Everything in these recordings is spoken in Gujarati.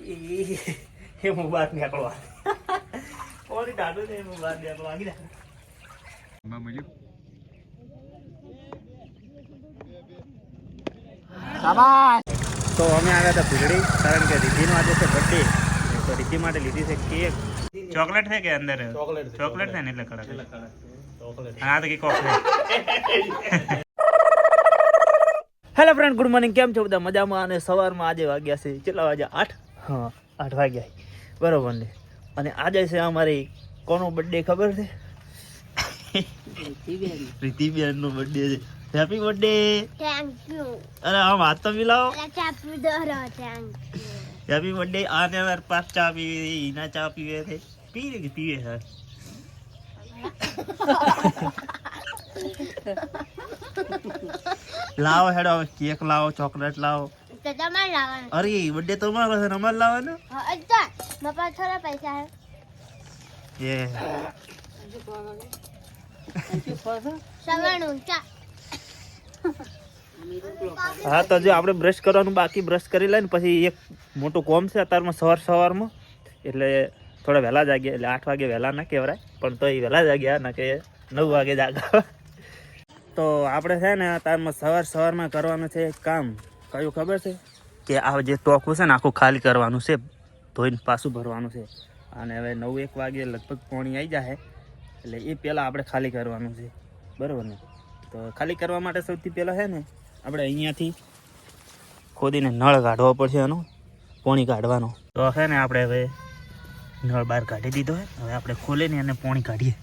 એ હું બહાર નીકળવા ઓરી ડાડો ને હું બહાર નીકળવા આગી તો અમે આવ્યા હતા ભીલડી કારણ કે રીતિનો આજે છે બર્થડે તો રીતિ માટે લીધી છે કેક ચોકલેટ છે કે અંદર ચોકલેટ છે ને એટલે કડક હા તો કે કોક હેલો ફ્રેન્ડ ગુડ મોર્નિંગ કેમ છો બધા મજામાં અને સવારમાં આજે વાગ્યા છે કેટલા વાગ્યા 8 હા 8 વાગ્યા બરોબર ને અને આજે છે અમારી કોનો બર્થડે ખબર છે રીતિબેન નો બર્થડે છે હેપી બર્થડે થેન્ક યુ અરે આમ હાથ તો મિલાવો હેપી બર્થડે આને વાર પાસ ચા પીવી ઈના ચા પીવે છે પીવે છે લાવો હેડો કેક લાવો ચોકલેટ લાવો તો તમારે લાવવાનું અરે બર્થડે તો મારો છે અમારે લાવવાનો અચ્છા બાપા થોડા પૈસા હે એ સવારનું ચા હા તો જો આપણે બ્રશ કરવાનું બાકી બ્રશ કરી લઈને પછી એક મોટું કોમ છે અત્યારમાં સવારમાં એટલે થોડા વહેલા જાગ્યા એટલે 8 વાગે વહેલા ના કહેવાય પણ તો એ વહેલા જાગ્યા ના કે 9 વાગે જાગા તો આપણે છે ને અત્યારમાં સવારમાં કરવાનું છે કામ કયું ખબર છે કે આ જે ટોકું છે ને આખું ખાલી કરવાનું છે ધોઈને પાછું ભરવાનું છે અને હવે 9-1 વાગે લગભગ પાણી આવી જાય એટલે એ પહેલાં આપણે ખાલી કરવાનું છે બરાબર ને તો ખાલી કરવા માટે સૌથી પહેલાં છે ને આપણે અહીંયાથી ખોદીને નળ કાઢવો પડશે એનો પાણી કાઢવાનો તો છે ને આપણે હવે નળ બહાર કાઢી દીધો હોય હવે આપણે ખોલીને અને પાણી કાઢીએ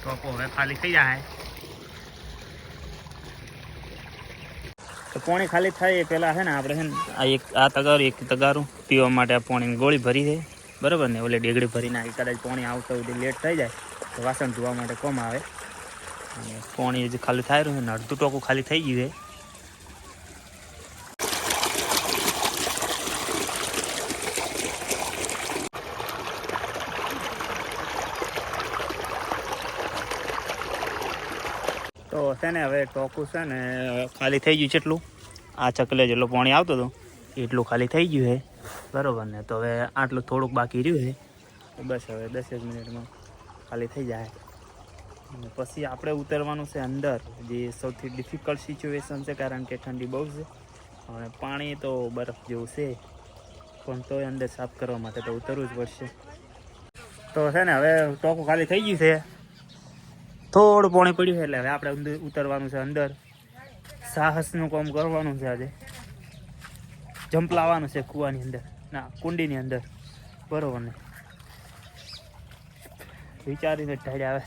તો હવે ખાલી થઈ જાય તો પાણી ખાલી થાય એ પહેલાં છે ને આપણે છે ને આ તગારું એક તગારું પીવા માટે આ પાણીની ગોળી ભરી છે બરાબર ને ઓલે ડેગડી ભરી નાખી કદાચ પાણી આવતા સુધી લેટ થઈ જાય તો વાસણ ધોવા માટે કોમ આવે અને પાણી જે ખાલી થાય રહ્યું છે ને અડધું ટોકું ખાલી થઈ ગયું છે તો છે ને હવે ટોકું છે ને ખાલી થઈ ગયું છે એટલું આ ચકલે જેટલું પાણી આવતું હતું એટલું ખાલી થઈ ગયું છે બરાબર ને તો હવે આટલું થોડુંક બાકી રહ્યું છે બસ હવે 10 મિનિટમાં ખાલી થઈ જાય અને પછી આપણે ઉતરવાનું છે અંદર જે સૌથી ડિફિકલ્ટ સિચ્યુએશન છે કારણ કે ઠંડી બહુ છે અને પાણી તો બરફ જેવું છે પણ તોય અંદર સાફ કરવા માટે તો ઉતરવું જ પડશે તો છે ને હવે ટોકું ખાલી થઈ ગયું છે થોડું પાણી પડ્યું છે એટલે હવે આપણે ઉતરવાનું છે અંદર સાહસનું કામ કરવાનું છે આજે જમ્પ લાવવાનું છે કૂવાની અંદર ના કુંડીની અંદર બરોબર ને વિચારીને ઢાળ આવે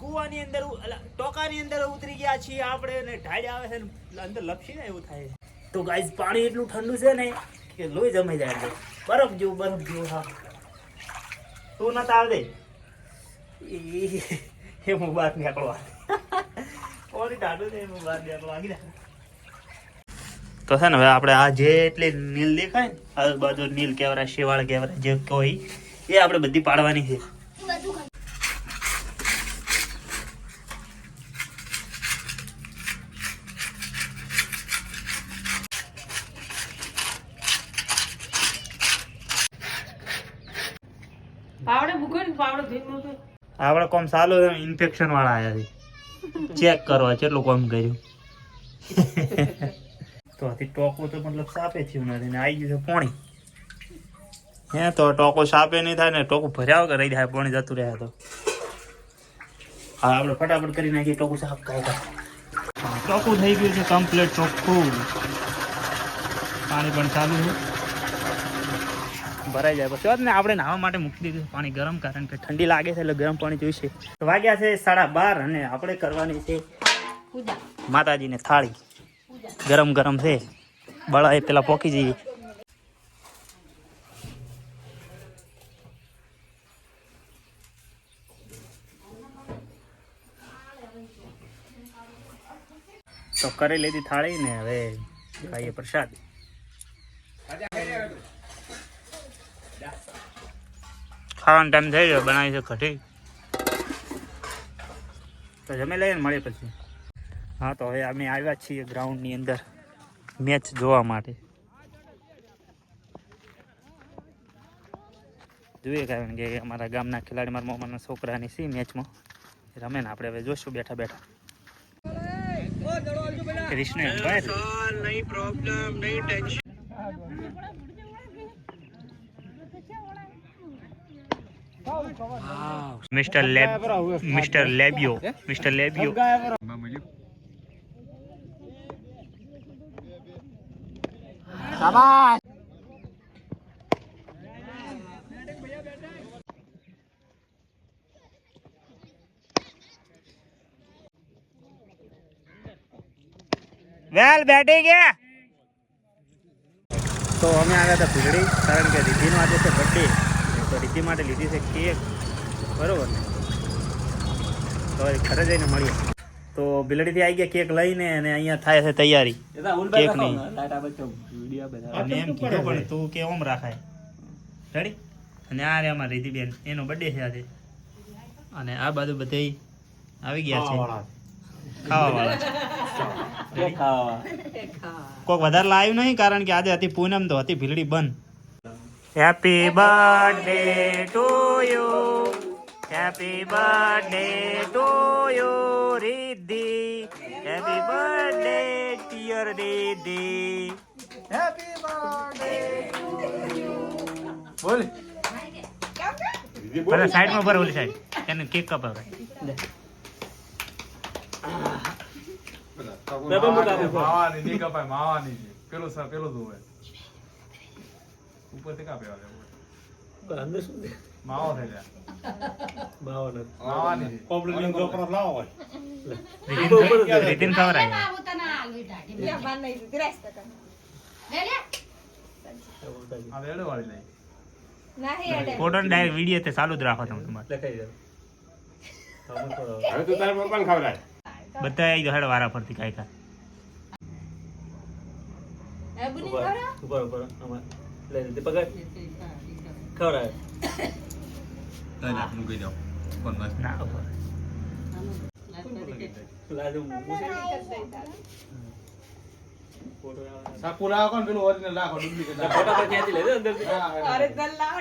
કૂવાની અંદર ટોકાની અંદર ઉતરી ગયા છીએ આપણે ને ઢાળ આવે છે ને અંદર લપસી ને એવું થાય તો ગાઈસ પાણી એટલું ઠંડુ છે ને કે લોહી જમાઈ જાય અંદર બરફ જેવું હા તું ના તાવ દે એ હું બહાર નીકળવા ઓરી ડાડો ને હું બહાર નીકળવા આગી તો છે ને હવે આપણે આ જે એટલે નીલ દેખાય ને આજુબાજુ નીલ કેવરા શેવાળ કેવરા જે કોઈ એ આપણે બધી પાડવાની છે આપણે કોમ ચાલુ ઇન્ફેક્શન વાળા આવ્યા છે ચેક કરવા કેટલું કામ કર્યું તો ટોકો તો મતલબ સાપે થયું નથી ને આવી ગયું છે પાણી હે તો ટોકો સાપે નહીં થાય ને ટોકો ભર્યા વગર રહી જાય પાણી જતું રહે તો હા આપણે ફટાફટ કરી નાખીએ ટોકું સાફ કાઢ્યા ટોકું થઈ ગયું છે કમ્પ્લીટ ચોખ્ખું પાણી પણ ચાલુ છે ભરાઈ જાય પછી ને આપણે નાહવા માટે મૂકી દીધું પાણી ગરમ કારણ કે ઠંડી લાગે છે એટલે ગરમ પાણી જોઈશે વાગ્યા છે 12:30 અને આપણે કરવાની છે માતાજીને થાળી ગરમ ગરમ છે બળા પેલા પોકી જઈએ તો કરી લીધી થાળી ને હવે ખાઈએ પ્રસાદ. ખાવાનો ટાઈમ થઈ ગયો, બનાવી છે કઢી. તો જમી લઈએ ને મળીએ પછી. હા તો હવે અમે આવ્યા છીએ ગ્રાઉન્ડની અંદર મેચ જોવા માટે. જોઈએ કારણ કે અમારા ગામના ખેલાડી મારા મામાના છોકરાની સી મેચમાં રમે ને આપણે હવે જોઈશું બેઠા બેઠા. મિસ્ટર લેબિયો વેલ બેટિંગ. તો અમે આવ્યા હતા ભીલડી કારણ કે રીતિનો આજે છે બર્થડે, તો રીતિ માટે લીધી છે કેક, બરોબર ને. તો ઘરે જઈને મળીએ. તો ભીલડીથી આવી ગયા કેક લઈને અને અહીંયા થાય છે તૈયારી કેકની. અને એમ કીધું પણ તું કે ઓમ રાખાય રેડી. અને આ રે અમારી રીતિબેન, એનો બર્થડે છે આજે. અને આ બાજુ બધે આવી ગયા છે ખાવાવાળા. કોઈક વધારે લાવ્યું નહીં કારણ કે આજે હતી પૂનમ, તો હતી ભીલડી બંધ. Happy birthday to you, happy birthday to you Riddhi, happy birthday dear Riddhi, happy birthday to you. બોલ પેલા સાઈડમાં ભર, ઓલી સાઈડ એને કેક કપાવે. માવાની ની કપાય, માવાની છે પેલો જોવે ઉપર થી કાપે અંદર સુધી માવો થઈ જાય. માવાની છે કોમ્પ્લીટ ગોપરો લાવો હોય રીતિન ખબર આવી આ રેડો વાળી લઈ ફોટો ડાયરેક્ટ વિડીયો તે ચાલુ જ રાખો તમે તમારે. હવે તું તારા પપ્પાને ખવડાય. બધા આવી હેડ વારા ફરતી કાંઈ કાંઈ. ના ઉપર. સાકુરા કોણ પેલું ઓરિજિનલ રાખો ડુપ્લિકેટ ફોટો પર ખેંચી લે અંદર અરે ગલ્લા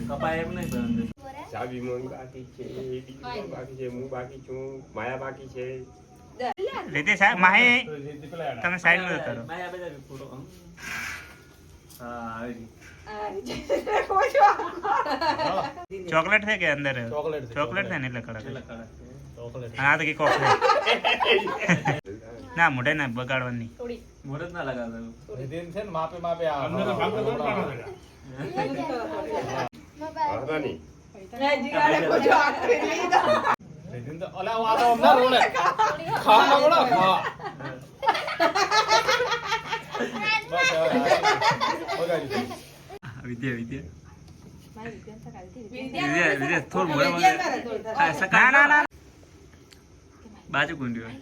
કપાય એમ નહીં પણ અંદર. ચાવી મોન બાકી છે, દીકરો બાકી છે, હું બાકી છું, માયા બાકી છે. રીતિ સાહેબ માહી તમે સાઈડમાં કરો. ચોકલેટ છે કે અંદર? ચોકલેટ છે ને એટલે કડક. અને આ તો કે કોક છે. ના મોઢે ના બગાડવાની. મોરત ના લગાવવાનું રીતિન છે ને માપે માપે આ અંદર હરદાની રીતિન તો ઓલા આ તો અંદર રોલે ખાવા બોલો ખા બસ ઓગાડી વિદ્યા થોડું મોઢા બાજુ કુંડ્યું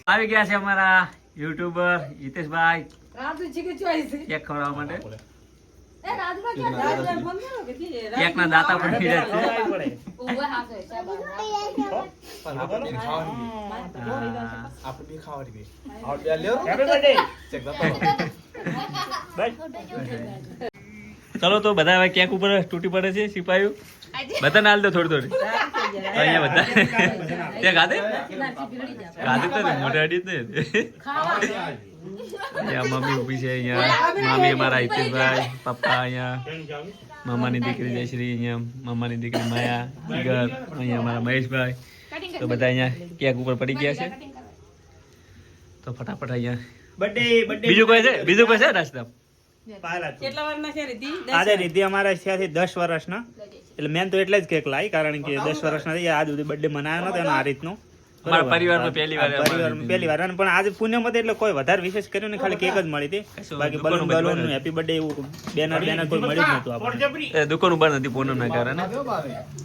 આવી ગયા છે અમારા યુટ્યુબર હિતેશભાઈ કેક ખવડાવવા માટે. કેક ના દાતા પણ પીડે છે. આપણે બી ખાવાની બી આઉટ બે લ્યો હેપી બર્થડે ચેક ચલો તો બધા હવે કેક ઉપર તૂટી પડે છે સિપાહીઓ. બધાને હાલ દો થોડી અહીંયા બધા ત્યાં ગાધે તો મોટા અડી જ અહીંયા મમ્મી ઊભી છે, અહીંયા મામી અમારા હિતેશભાઈ, પપ્પા અહીંયા, મામાની દીકરી જયશ્રી, અહીંયા મામાની દીકરી માયા, જીગર, અહીંયા અમારા મહેશભાઈ. તો બધા અહીંયા કેક ઉપર પડી ગયા છે. તો ફટાફટ અહીંયા બીજું કોઈ છે રસ્તા? આજે રીતિ અમારા ત્યાંથી 10 વર્ષના, એટલે મેન તો એટલે જ કેક લાવી કારણ કે 10 વર્ષના થઈ આજ સુધી બર્થડે મનાયો નતો એનો આ રીતનો. મારા પરિવારમાં પહેલી વાર પરિવારમાં પહેલી વાર અને પણ આજે પૂનમ હતી એટલે કોઈ વધારે વિશેષ કર્યું ને ખાલી કેક જ મળી હતી બાકી બલૂન બલૂન હેપી બર્થડે એવું બેનર બેનર કોઈ મળી જ નતું આપણને દુકાન બંધ હતી પૂનમ ના કારણે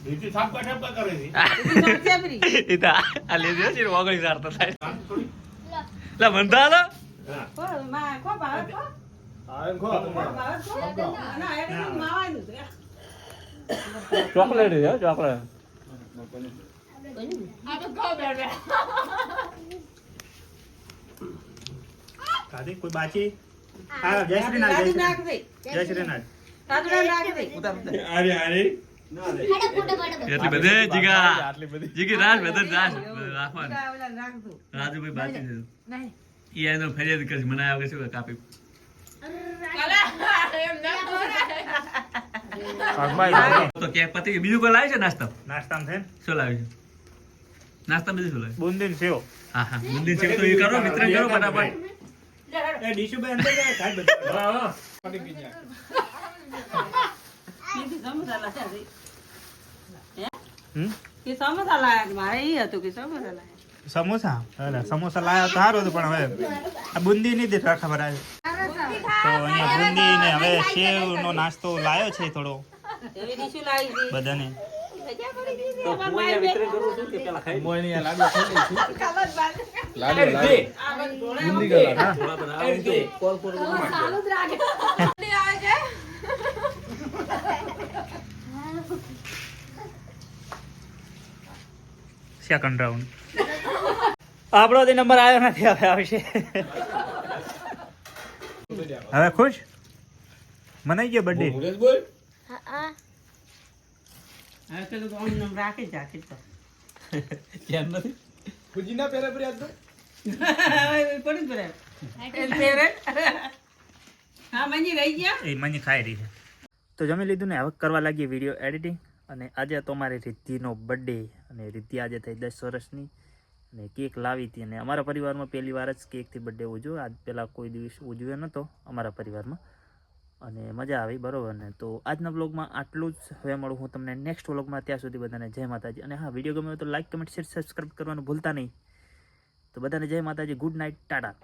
બીજી થાપકા ઠપકા કરે છે એ તો આ લેજો છે ઓગળી સારતો થાય લા મનતા લો ચોકલેટ છે ચોકલેટ ખાધી કોઈ બાચી હા જય શ્રી નાથ જય શ્રી નાથ અરે અરે એટલી બધે જીગી રાજ બધે રાજ રાખવાનું રાજુભાઈ બાકી છે ઈ એનો ફરિયાદ કરી મને આવે છે કાપી તો કેક પતી બીજું કોઈ લાવી છે નાસ્તા નાસ્તામાં છે શું લાવી છે નાસ્તા બીજું શું લાવી બુંદીન સેવ હા હા બુંદી છે તો એ કરો મિત્ર કરો ફટાફટ એ ડીશુભાઈ અંદર જાય ખાઈ બધું હા પાટી પી જાય સમોસા અરે સમોસા લાયા તો સારું હતું પણ હવે આ બુંદી નહીં ખબર આવે તો અહીંયા બુંદી ને હવે સેવ નો નાસ્તો લાયો છે થોડો બધાને મોયની આ લાડુ ખાઈ લઈશું લાડુ બુંદી કા લાડુ કોલ કોલ સેકન્ડ રાઉન્ડ આપણો તો નંબર આવ્યો નથી હવે આવશે હવે ખુશ મનાઈ ગયો બર્થડે મુકેશ બોલ હા કેમ નથી ખુજી ના પહેરે પર યાદ એ મને ખાઈ રહી છે તો જમી લીધું ને હવે કરવા લાગીએ વિડીયો એડિટિંગ અને આજે તો અમારી રિદ્ધિનો બર્થડે અને રિદ્ધિ આજે થઈ 10 વર્ષની અને કેક લાવી હતી અને અમારા પરિવારમાં પહેલી વાર જ કેકથી બર્થડે ઉજવ્યો આજ પહેલાં કોઈ દિવસ ઉજવ્યો નહોતો અમારા પરિવારમાં અને મજા આવી બરાબર ને તો આજના વ્લોગમાં આટલું જ હવે મળું હું તમને નેક્સ્ટ વ્લોગમાં ત્યાં સુધી બધાને જય માતાજી અને હા વિડીયો ગમે તો લાઈક કમેન્ટ શેર સબસ્ક્રાઈબ કરવાનું ભૂલતા નહીં તો બધાને જય માતાજી ગુડ નાઇટ ટાટા